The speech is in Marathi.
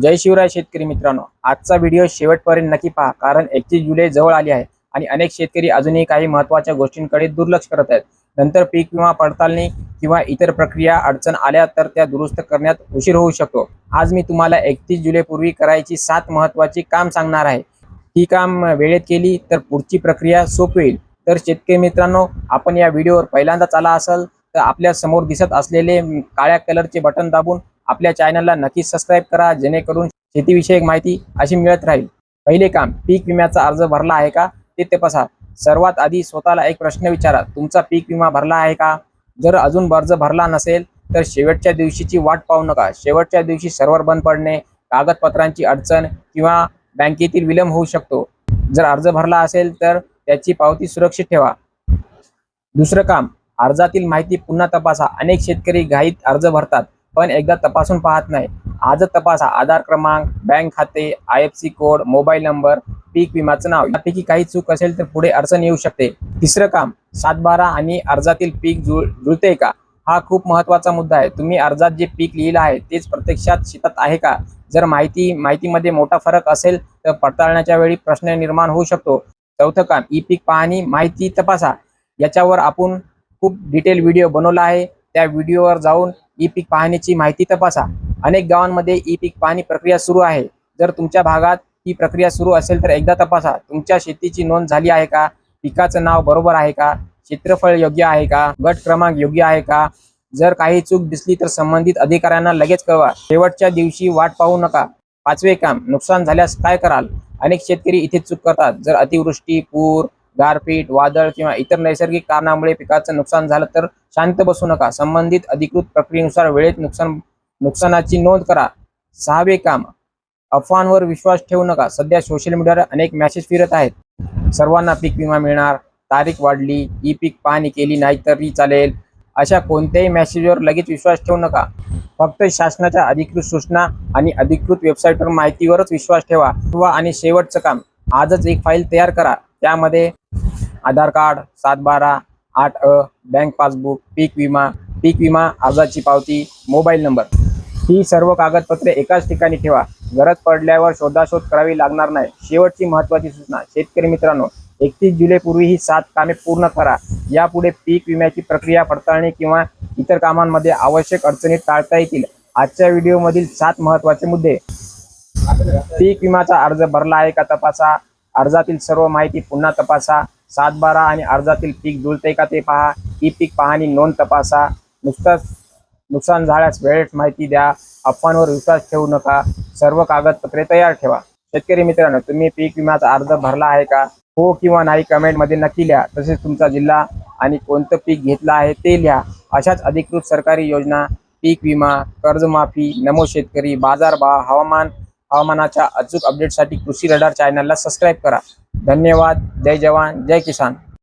जय शिवराय शेतकरी मित्रांनो, आजचा व्हिडिओ शेवटपर्यंत नक्की पहा, कारण 31 जुलै जवळ आली आहे आणि अनेक शेतकरी अजूनही काही महत्त्वाच्या गोष्टींकडे दुर्लक्ष करत आहेत। नंतर पीक विमा पडताळणी किंवा इतर प्रक्रिया अडचण आल्या तर त्या दुरुस्त करण्यात उशीर होऊ शकतो। आज मी तुम्हाला 31 जुलै पूर्वी करायची 7 महत्त्वाची काम सांगणार आहे। ही काम वेळेत केली तर पुढची प्रक्रिया सोपी होईल। तर शेतकरी मित्रांनो, आपण या व्हिडिओवर पहिल्यांदाच आला असाल तर आपल्या समोर दिसत असलेले काळ्या कलरचे बटन दाबून आपल्या चॅनलला नक्की सबस्क्राइब करा, जेणेकरून शेतीविषयक माहिती अशी मिळत राहील। पहिले काम, पीक विम्याचा अर्ज भरला आहे का ते तपासा। सर्वात आधी स्वतःला एक प्रश्न विचारा, तुमचा पीक विमा भरला आहे का? जर अजून अर्ज भरला नसेल तर शेवटच्या दिवशीची वाट पाहू नका। शेवटच्या दिवशी सर्व्हर बंद पडणे, कागदपत्रांची अडचण किंवा बँकेतील विलंब होऊ शकतो। जर अर्ज भरला असेल तर त्याची पावती सुरक्षित ठेवा। दुसरं काम, अर्जातील माहिती पुन्हा तपासा। अनेक शेतकरी घाईत अर्ज भरतात पण एकदा तपासून पाहत नाही। आजच तपासा, आधार क्रमांक, बँक खाते, IFSC कोड, मोबाईल नंबर, पीक विम्याचं नाव, यापैकी काही चूक असेल तर पुढे अडचण येऊ शकते। तिसरं काम, 7/12 आणि अर्जातील पीक जुळते का हा खूप महत्त्वाचा मुद्दा आहे। तुम्ही अर्जात जे पीक लिहिलं आहे तेच प्रत्यक्षात शेतात आहे का? जर माहितीमध्ये मोठा फरक असेल तर पडताळण्याच्या वेळी प्रश्न निर्माण होऊ शकतो। चौथं काम, ई पीक पाहणी माहिती तपासा। याच्यावर आपण खूप डिटेल व्हिडिओ बनवला आहे, त्या व्हिडिओवर जाऊन ई पीक पाहणीची माहिती तपासा। अनेक गावांमध्ये ई पीक पाहणी प्रक्रिया सुरू आहे। जर तुमच्या भागात ही प्रक्रिया सुरू असेल तर एकदा तपासा। तुमच्या शेतीची नोंद झाली आहे का? पिकाचं नाव बरोबर आहे का? क्षेत्रफळ योग्य आहे का? गट क्रमांक योग्य आहे का? जर काही चूक दिसली तर संबंधित अधिकाऱ्यांना लगेच कळवा। शेवटच्या दिवशी वाट पाहू नका। पाचवे काम, नुकसान झाल्यास काय कराल? अनेक शेतकरी इथे चूक करतात। जर अतिवृष्टी, पूर, गारपीट, वादळ किंवा इतर नैसर्गिक कारणामुळे पिकाचं नुकसान झालं तर शांत बसू नका। संबंधित अधिकृत प्रक्रियेनुसार वेळेत नुकसानाची नोंद करा। सहावे काम, अफवांवर विश्वास ठेवू नका। सध्या सोशल मीडियावर अनेक मेसेज फिरत आहेत, सर्वांना पीक विमा मिळणार, तारीख वाढली, ई पीक पाहणी केली नाही तरी चालेल। अशा कोणत्याही मेसेजवर लगेच विश्वास ठेवू नका। फक्त शासनाच्या अधिकृत सूचना आणि अधिकृत वेबसाईटवर माहितीवरच विश्वास ठेवा। आणि शेवटचं काम, आजच एक फाईल तयार करा। त्यामध्ये आधार कार्ड, 7/12, 8अ, बँक पासबुक, पीक विमा अर्जाची पावती, मोबाईल नंबर, ही सर्व कागदपत्रे एकाच ठिकाणी ठेवा। गरज पडल्यावर शोधाशोध करावी लागणार नाही। शेवटची महत्त्वाची सूचना, शेतकरी मित्रांनो, 31 जुलै पूर्वी ही 7 कामे पूर्ण करा। यापुढे पीक विम्याची प्रक्रिया पडताळणी किंवा इतर कामांमध्ये आवश्यक अडचणी टाळता येतील। आजच्या व्हिडिओमधील 7 महत्त्वाचे मुद्दे: पीक विम्याचा अर्ज भरला आहे का तपासा, अर्जातील सर्व माहिती पुन्हा तपासा, 7/12 आणि अर्जातील पीक जुळते का ते पहा, ई पीक पाहणी नोंद तपासा, नुकसान झाल्यास वेळेत माहिती द्या, अफवांवर विश्वास ठेवू नका, सर्व कागदपत्रे तयार ठेवा। शेतकरी मित्रांनो, तुम्ही पीक विम्याचा अर्ज भरला आहे का? हो किंवा नाही कमेंटमध्ये नक्की लिहा। तसेच तुमचा जिल्हा आणि कोणतं पीक घेतलं आहे ते लिहा। अशाच अधिकृत सरकारी योजना, पीक विमा, कर्जमाफी, नमो शेतकरी, बाजारभाव, हवामानाच्या अचूक अपडेटसाठी कृषी रडार चॅनलला सबस्क्राईब करा। धन्यवाद। जय जवान, जय किसान।